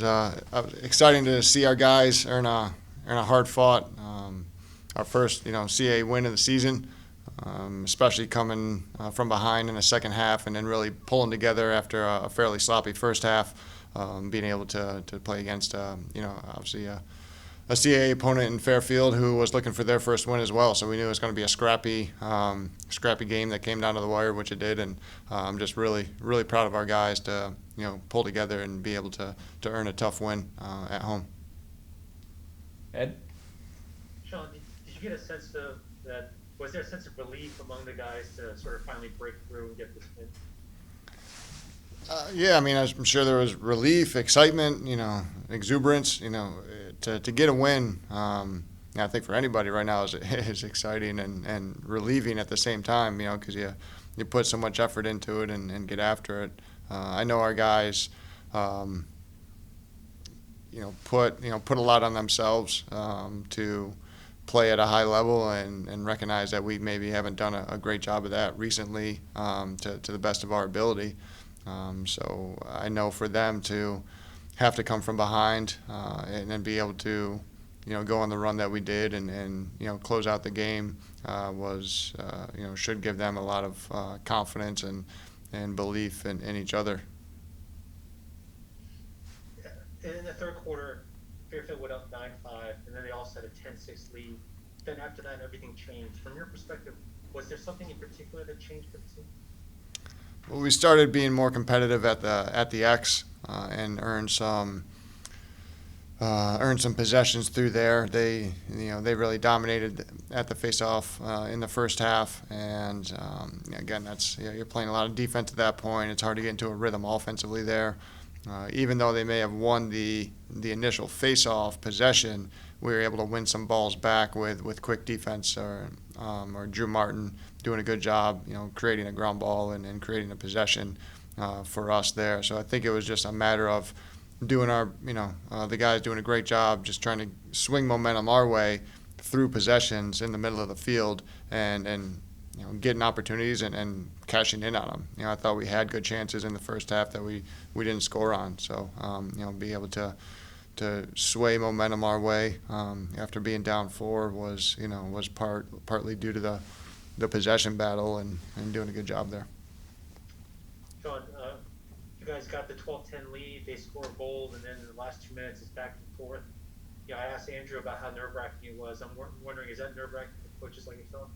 was exciting to see our guys earn a hard fought our first CAA win of the season, especially coming from behind in the second half and then really pulling together after a fairly sloppy first half, being able to play against obviously a CAA opponent in Fairfield who was looking for their first win as well. So we knew it was going to be a scrappy game that came down to the wire, which it did. And I'm just really, really proud of our guys to pull together and be able to earn a tough win at home. Ed? Shawn, did you get a sense of that? Was there a sense of relief among the guys to sort of finally break through and get this win? Yeah, I mean, I'm sure there was relief, excitement, exuberance, to get a win. I think for anybody right now is exciting and relieving at the same time, because you put so much effort into it and get after it. I know our guys, put a lot on themselves to play at a high level and recognize that we maybe haven't done a great job of that recently to the best of our ability. So I know for them to have to come from behind and then be able to, go on the run that we did and close out the game was, should give them a lot of confidence and belief in each other. In the third quarter, Fairfield went up 9-5, and then they all set a 10-6 lead. Then after that, everything changed. From your perspective, was there something in particular that changed for the team? Well, we started being more competitive at the X and earned some possessions through there. They really dominated at the face-off in the first half, and again, that's you're playing a lot of defense at that point. It's hard to get into a rhythm offensively there. Even though they may have won the initial face-off possession, we were able to win some balls back with quick defense or Drew Martin doing a good job, creating a ground ball and creating a possession for us there. So I think it was just a matter of doing the guys doing a great job, just trying to swing momentum our way through possessions in the middle of the field and getting opportunities and cashing in on them. I thought we had good chances in the first half that we didn't score on. So be able to sway momentum our way after being down 4 was partly due to the possession battle and doing a good job there. Shawn, you guys got the 12-10 lead. They score goals, and then in the last 2 minutes, it's back and forth. I asked Andrew about how nerve-wracking it was. I'm wondering, is that nerve-wracking for coaches like yourself?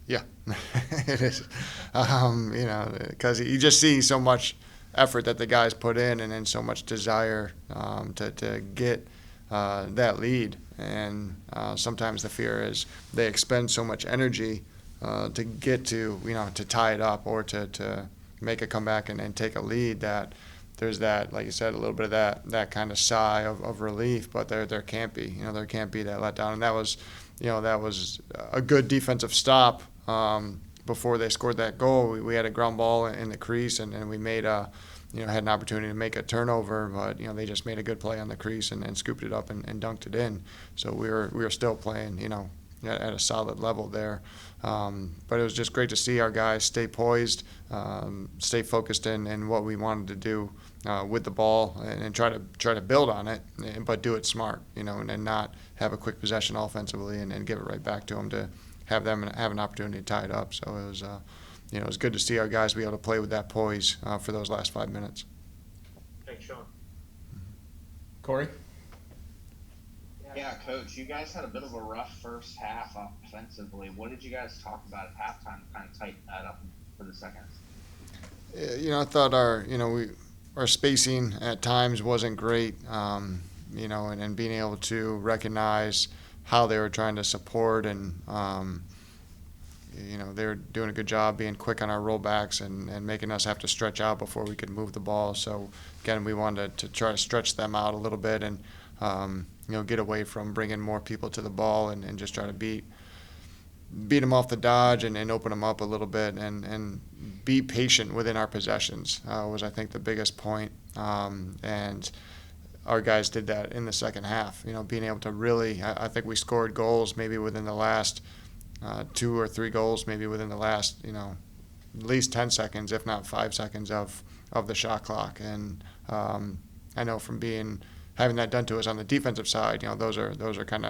Yeah, it is. Because you just see so much effort that the guys put in and then so much desire to get that lead. And sometimes the fear is they expend so much energy to get to tie it up or to make a comeback and take a lead that there's that, like you said, a little bit of that kind of sigh of relief, but there can't be there can't be that letdown. And that was a good defensive stop before they scored that goal. We had a ground ball in the crease and we made had an opportunity to make a turnover, but they just made a good play on the crease and scooped it up and dunked it in. So we were still playing at a solid level there. But it was just great to see our guys stay poised, stay focused in what we wanted to do with the ball and try to build on it, but do it smart, and not have a quick possession offensively and give it right back to them to have an opportunity to tie it up. So it was it was good to see our guys be able to play with that poise for those last 5 minutes. Thanks, Shawn. Corey? Yeah, Coach, you guys had a bit of a rough first half offensively. What did you guys talk about at halftime to kind of tighten that up for the second? I thought our spacing at times wasn't great, and being able to recognize how they were trying to support and they were doing a good job being quick on our rollbacks and making us have to stretch out before we could move the ball. So again, we wanted to try to stretch them out a little bit and get away from bringing more people to the ball and just try to beat them off the dodge and open them up a little bit and be patient within our possessions was, I think, the biggest point. And our guys did that in the second half, being able to really, I think we scored goals maybe within the last 2 or 3 goals, maybe within the last, at least 10 seconds, if not 5 seconds of the shot clock. And I know from having that done to us on the defensive side, those are kind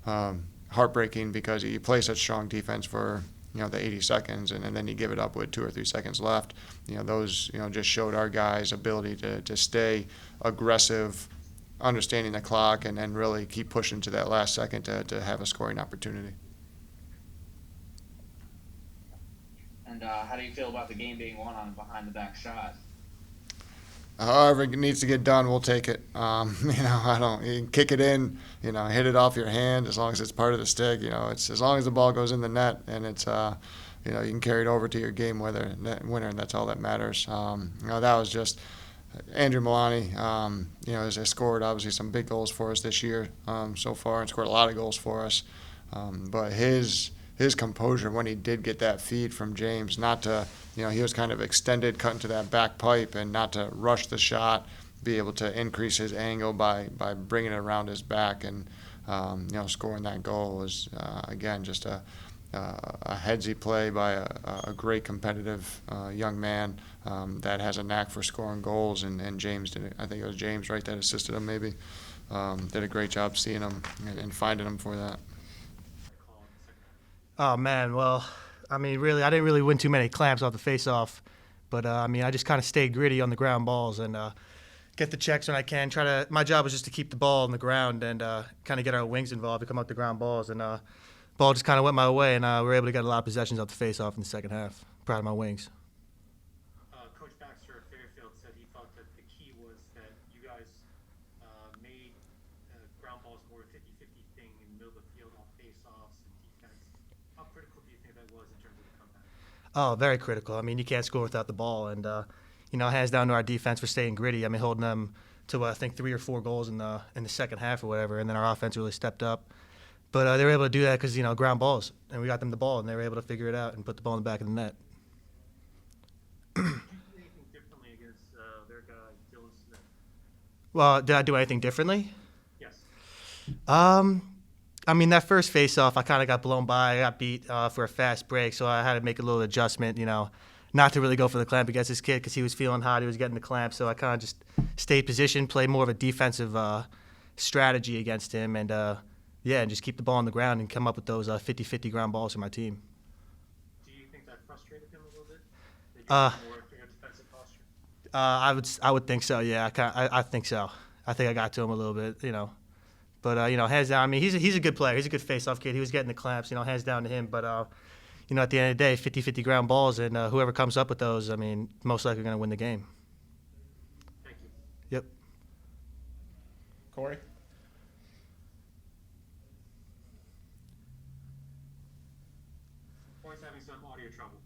of heartbreaking because you play such strong defense for the 80 seconds, and then you give it up with 2 or 3 seconds left. Those just showed our guys' ability to stay aggressive, understanding the clock, and then really keep pushing to that last second to have a scoring opportunity. And how do you feel about the game being won on a behind-the-back shot? However it needs to get done, we'll take it. You can kick it in, hit it off your hand as long as it's part of the stick. It's as long as the ball goes in the net and it's, you can carry it over to your game winner, and that's all that matters. That was just Andrew Milani. Has scored obviously some big goals for us this year so far, and scored a lot of goals for us. But his composure when he did get that feed from James, not to, he was kind of extended, cutting to that back pipe, and not to rush the shot, be able to increase his angle by bringing it around his back, and scoring that goal was again just a headsy play by a great competitive young man that has a knack for scoring goals, and James did it. I think it was James, right, that assisted him maybe. Did a great job seeing him and finding him for that. Oh, man, well, really, I didn't really win too many clamps off the face-off, but, I just kind of stayed gritty on the ground balls and get the checks when I can. My job was just to keep the ball on the ground and kind of get our wings involved to come out the ground balls, and ball just kind of went my way, and we were able to get a lot of possessions off the face-off in the second half. Proud of my wings. Coach Baxter at Fairfield said he thought that the key was that you guys made ground balls more 50-50 thing in the middle of the field on face-offs and defense. How critical do you think that was in terms of the comeback? Oh, very critical. You can't score without the ball, and hands down to our defense for staying gritty. Holding them to I think 3 or 4 goals in the second half or whatever, and then our offense really stepped up. But they were able to do that because ground balls, and we got them the ball, and they were able to figure it out and put the ball in the back of the net. Did you do anything differently against their guy, Dylan Smith? Well, did I do anything differently? Yes. That first face-off, I kind of got blown by. I got beat for a fast break, so I had to make a little adjustment, not to really go for the clamp against this kid because he was feeling hot. He was getting the clamp, so I kind of just stayed positioned, played more of a defensive strategy against him, and and just keep the ball on the ground and come up with those 50-50 ground balls for my team. Do you think that frustrated him a little bit? Did you more for your defensive posture? I would think so. Yeah, I think so. I think I got to him a little bit, But hands down. He's a good player. He's a good face-off kid. He was getting the clamps. Hands down to him. But at the end of the day, 50-50 ground balls, and whoever comes up with those, most likely going to win the game. Thank you. Yep. Corey? Corey's having some audio trouble.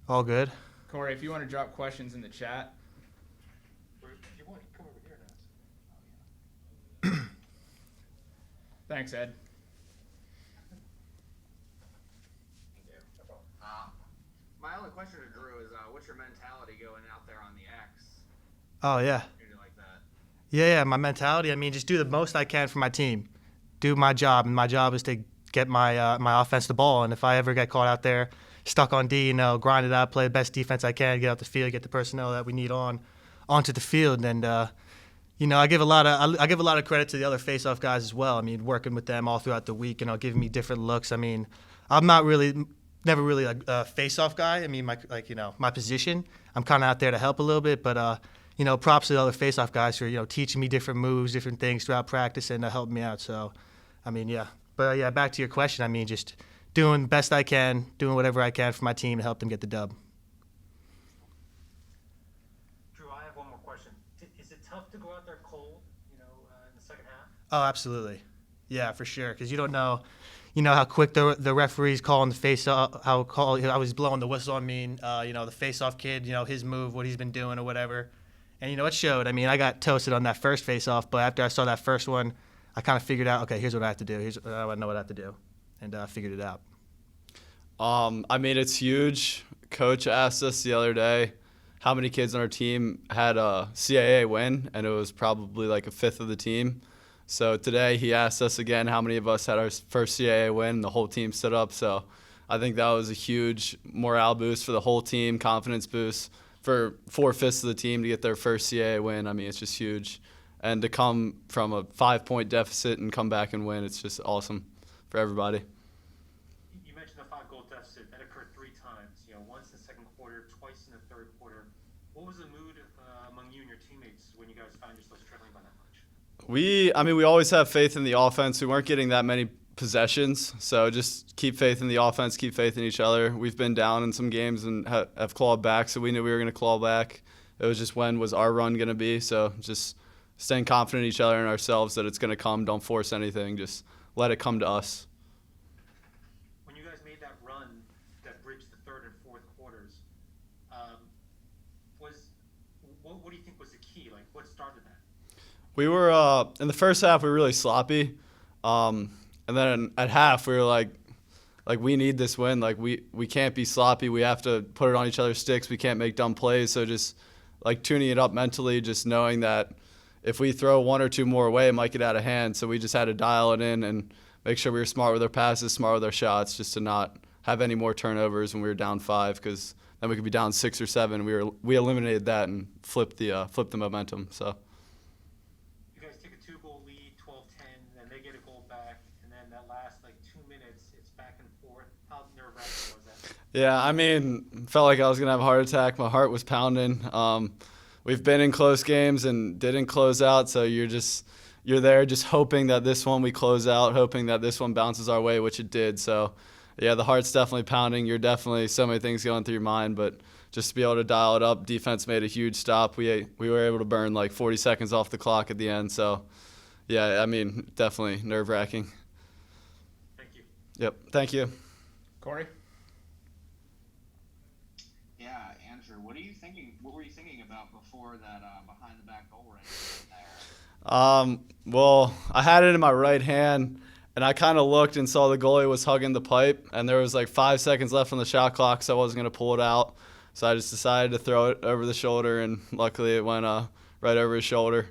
All good. Corey, if you want to drop questions in the chat. If you want, you can come over here and ask. Thanks, Ed. My only question to Drew is, what's your mentality going out there on the X? Oh, yeah. Like that. Yeah, my mentality, just do the most I can for my team. Do my job, and my job is to get my offense the ball. And if I ever get caught out there stuck on D, grind it out, play the best defense I can, get out the field, get the personnel that we need onto the field. And I give a lot of credit to the other face-off guys as well. Working with them all throughout the week, giving me different looks. I'm never really a face-off guy. My position, I'm kind of out there to help a little bit, but props to the other face-off guys for teaching me different moves, different things throughout practice, and helping me out. So, yeah. But yeah, back to your question. Just doing the best I can, doing whatever I can for my team to help them get the dub. Drew, I have one more question. Is it tough to go out there cold, in the second half? Oh, absolutely. Yeah, for sure. Because you don't know, how quick the referees calling the face-off, how was blowing the whistle on me, the face-off kid, his move, what he's been doing or whatever. And, it showed. I got toasted on that first face-off, but after I saw that first one, I kind of figured out, okay, here's what I have to do. I know what I have to do. And I figured it out. It's huge. Coach asked us the other day how many kids on our team had a CAA win, and it was probably like a fifth of the team. So today he asked us again how many of us had our first CAA win, and the whole team stood up. So I think that was a huge morale boost for the whole team, confidence boost for 4/5 of the team to get their first CAA win, I mean, it's just huge. And to come from a 5-point deficit and come back and win, it's just awesome for everybody. You mentioned the 5-goal deficit that occurred 3 times. Once in the second quarter, twice in the third quarter. What was the mood among you and your teammates when you guys found yourselves trailing by that much? We always have faith in the offense. We weren't getting that many possessions, so just keep faith in the offense, keep faith in each other. We've been down in some games and have clawed back, so we knew we were going to claw back. It was just when was our run going to be, so just staying confident in each other and ourselves that it's going to come. Don't force anything. Just let it come to us. When you guys made that run that bridged the third and fourth quarters, what do you think was the key? Like, what started that? We were in the first half we were really sloppy, and then at half we were like we need this win. Like we can't be sloppy. We have to put it on each other's sticks. We can't make dumb plays. So just like tuning it up mentally, just knowing that if we throw 1 or 2 more away, it might get out of hand. So we just had to dial it in and make sure we were smart with our passes, smart with our shots, just to not have any more turnovers when we were down 5, because then we could be down 6 or 7. We eliminated that and flipped the momentum. So. You guys take a 2-goal lead, 12-10, then they get a goal back, and then that last 2 minutes, it's back and forth. How nerve-wracking was that? Yeah, I mean, felt like I was gonna have a heart attack. My heart was pounding. We've been in close games and didn't close out, so you're there just hoping that this one we close out, hoping that this one bounces our way, which it did. So, yeah, the heart's definitely pounding. You're definitely so many things going through your mind, but just to be able to dial it up, defense made a huge stop. We were able to burn 40 seconds off the clock at the end. So, yeah, I mean, definitely nerve-wracking. Thank you. Yep, thank you. Corey? Yeah, Andrew, what were you thinking about before that behind the back goal right there? Well, I had it in my right hand, and I kind of looked and saw the goalie was hugging the pipe, and there was 5 seconds left on the shot clock, so I wasn't going to pull it out. So I just decided to throw it over the shoulder, and luckily it went right over his shoulder.